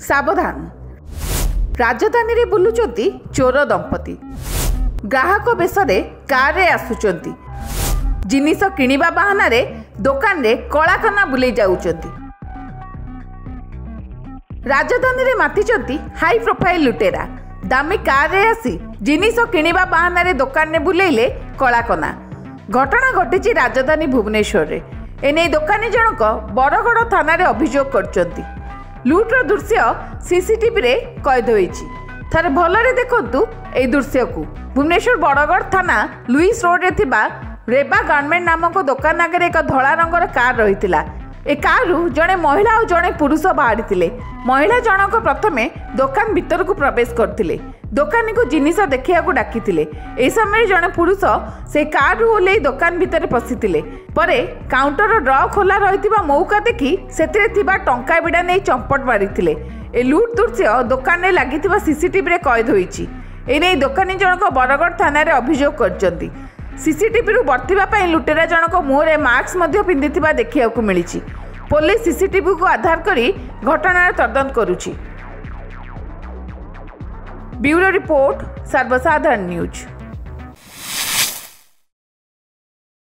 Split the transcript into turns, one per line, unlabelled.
सावधान राजधानी रे बुलुचंती चोर दंपति ग्राहक बेश कार रे आसुचंती जिनिस किनिबा बहाना रे दुकान रे कलाकना बुले जाउचंती। राजधानी रे मातिचंती हाई प्रोफाइल लुटेरा दामी कार रे आसी जिनिस किनिबा बहाना रे दुकान रे बुलेइले कलाकना। घटना घटिची राजधानी भुवनेश्वर रे। एने दुकानी जनक बरगड़ थाना रे अभियोग करचंती। लुट्र दृश्य सीसीटीवी रे कैद होईची। थारे भलरे देखंतु एई दृश्य को। भुवनेश्वर बरगड़ थाना लुइस रोड रे थिबा रेबा गार्मेंट नामक दुकान आगे एक धला रंगर कार रही। ए कारु जड़े महिला और जड़े पुरुष बाहरी। महिला जनक प्रथमे दुकान भीतर को प्रवेश करथिले। दुकानी को जिनिस देखिया डाकी ए समय जड़े पुरुष से कार ओह्लै दुकान भीतर पशिथिले। परे काउंटर ड्र खोला रही मौका देखि सेतिरे थिबा टंका बिड़ा नहीं चंपट मारिथिले। ए लुट दृश्य दुकान में लगी सीसीटीवी रे कैद होईची। एने दुकानी जनक बरगड़ थाना रे अभियोग करचंती। सीसीटीवी रु बर्तिबा पई लुटेरा जनक मुहरे मास्क मध्य पिंधिथिबा देखियाकु मिलिछि। पुलिस सीसीटीवी को आधार करी घटनार तदंत करुछि। ब्यूरो रिपोर्ट सर्वसाधारण न्यूज।